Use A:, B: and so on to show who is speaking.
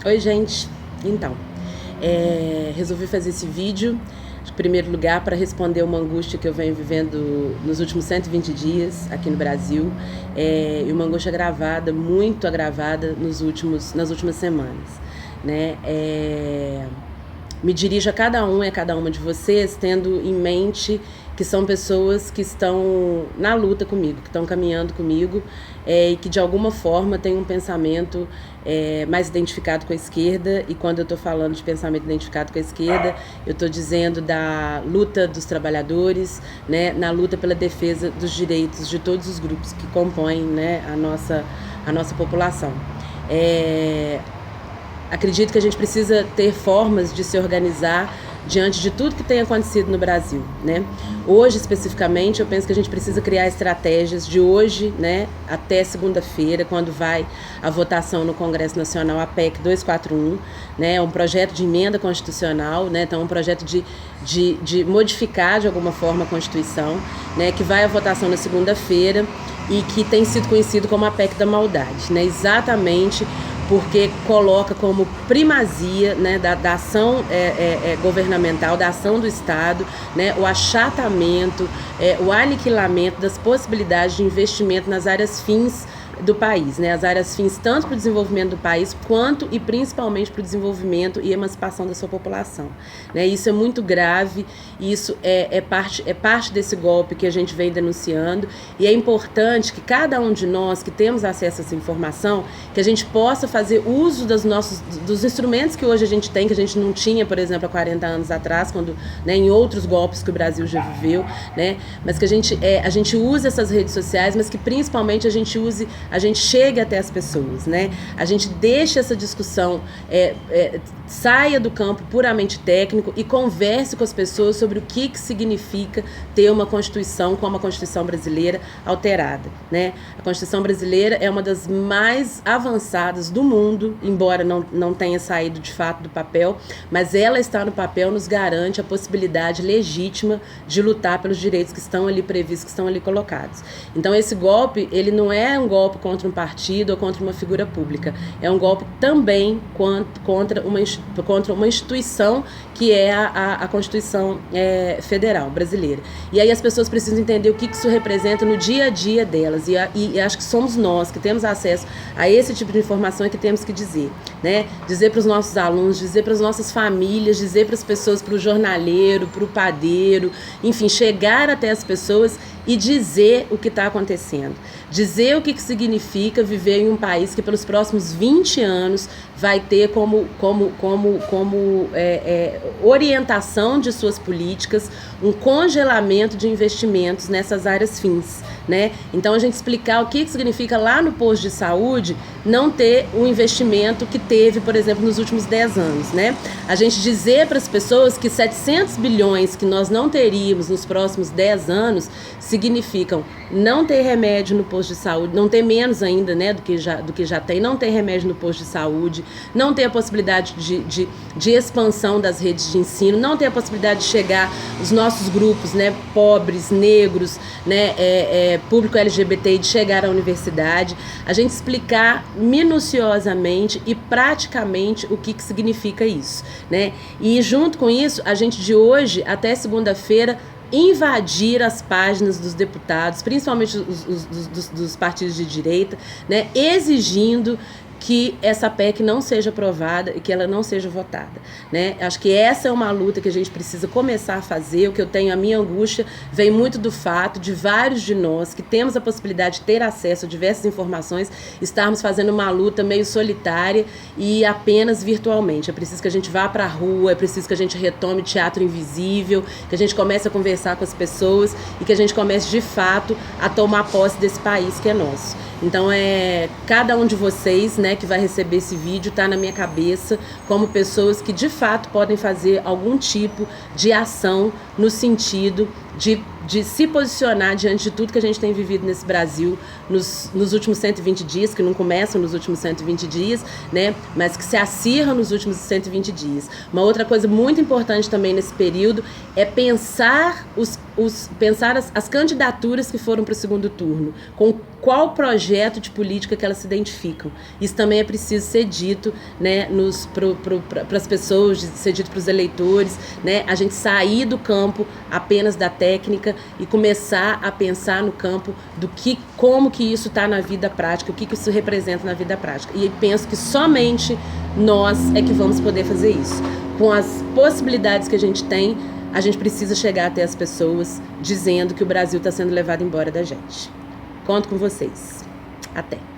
A: Oi, gente. Então, resolvi fazer esse vídeo, em primeiro lugar, para responder uma angústia que eu venho vivendo nos últimos 120 dias aqui no Brasil, e uma angústia agravada, muito agravada nas últimas semanas, né? Me dirijo a cada um e a cada uma de vocês, tendo em mente que são pessoas que estão na luta comigo, que estão caminhando comigo, e que de alguma forma têm um pensamento mais identificado com a esquerda. E quando eu estou falando de pensamento identificado com a esquerda, eu estou dizendo da luta dos trabalhadores, né, na luta pela defesa dos direitos de todos os grupos que compõem, né, a nossa população. Acredito que a gente precisa ter formas de se organizar diante de tudo que tem acontecido no Brasil, né? Hoje, especificamente, eu penso que a gente precisa criar estratégias de hoje, né, até segunda-feira, quando vai a votação no Congresso Nacional, a PEC 241, né, um projeto de emenda constitucional, né, então um projeto de modificar de alguma forma a Constituição, né, que vai à votação na segunda-feira e que tem sido conhecido como a PEC da maldade, né, exatamente porque coloca como primazia, né, da ação governamental, da ação do Estado, né, o achatamento, o aniquilamento das possibilidades de investimento nas áreas fins do país, né, as áreas fins tanto para o desenvolvimento do país quanto e principalmente para o desenvolvimento e emancipação da sua população, né? Isso é muito grave, isso é parte desse golpe que a gente vem denunciando, e é importante que cada um de nós que temos acesso a essa informação, que a gente possa fazer uso dos instrumentos que hoje a gente tem, que a gente não tinha, por exemplo, há 40 anos atrás, quando, né, em outros golpes que o Brasil já viveu, né, mas que a gente use essas redes sociais, mas que principalmente a gente chegue até as pessoas, né? A gente deixe essa discussão, saia do campo puramente técnico e converse com as pessoas sobre o que significa ter uma Constituição como a Constituição brasileira alterada, né? A Constituição brasileira é uma das mais avançadas do mundo, embora não tenha saído de fato do papel, mas ela está no papel, nos garante a possibilidade legítima de lutar pelos direitos que estão ali previstos, que estão ali colocados. Então esse golpe, ele não é um golpe contra um partido ou contra uma figura pública, é um golpe também contra uma instituição que é a Constituição Federal brasileira. E aí as pessoas precisam entender o que isso representa no dia a dia delas, e acho que somos nós que temos acesso a esse tipo de informação que temos que dizer, né? Dizer para os nossos alunos, dizer para as nossas famílias, dizer para as pessoas, para o jornaleiro, para o padeiro, enfim, chegar até as pessoas e dizer o que está acontecendo, dizer o que significa viver em um país que pelos próximos 20 anos vai ter como orientação de suas políticas um congelamento de investimentos nessas áreas fins, né? Então a gente explicar o que significa lá no posto de saúde não ter o investimento que teve, por exemplo, nos últimos 10 anos, né? A gente dizer para as pessoas que 700 bilhões que nós não teríamos nos próximos 10 anos significam não ter remédio no posto de saúde, não ter menos ainda, né, do que já tem, não ter remédio no posto de saúde, não ter a possibilidade de expansão das redes de ensino, não ter a possibilidade de chegar os nossos grupos, né, pobres, negros, né, público LGBT, de chegar à universidade, a gente explicar minuciosamente e praticamente o que significa isso, né? E junto com isso, a gente de hoje até segunda-feira invadir as páginas dos deputados, principalmente dos partidos de direita, né, exigindo que essa PEC não seja aprovada e que ela não seja votada, né? Acho que essa é uma luta que a gente precisa começar a fazer. O que eu tenho, a minha angústia, vem muito do fato de vários de nós que temos a possibilidade de ter acesso a diversas informações, estarmos fazendo uma luta meio solitária e apenas virtualmente. É preciso que a gente vá para a rua, é preciso que a gente retome teatro invisível, que a gente comece a conversar com as pessoas e que a gente comece, de fato, a tomar posse desse país que é nosso. Então, cada um de vocês, né, que vai receber esse vídeo, está na minha cabeça como pessoas que, de fato, podem fazer algum tipo de ação no sentido de de se posicionar diante de tudo que a gente tem vivido nesse Brasil nos últimos 120 dias, que não começam nos últimos 120 dias, né, mas que se acirram nos últimos 120 dias. Uma outra coisa muito importante também nesse período é pensar as candidaturas que foram para o segundo turno, com qual projeto de política que elas se identificam. Isso também é preciso ser dito, né, para as pessoas, ser dito para os eleitores, né, a gente sair do campo apenas da técnica e começar a pensar no campo como que isso está na vida prática, o que isso representa na vida prática. E penso que somente nós é que vamos poder fazer isso. Com as possibilidades que a gente tem, a gente precisa chegar até as pessoas dizendo que o Brasil está sendo levado embora da gente. Conto com vocês. Até.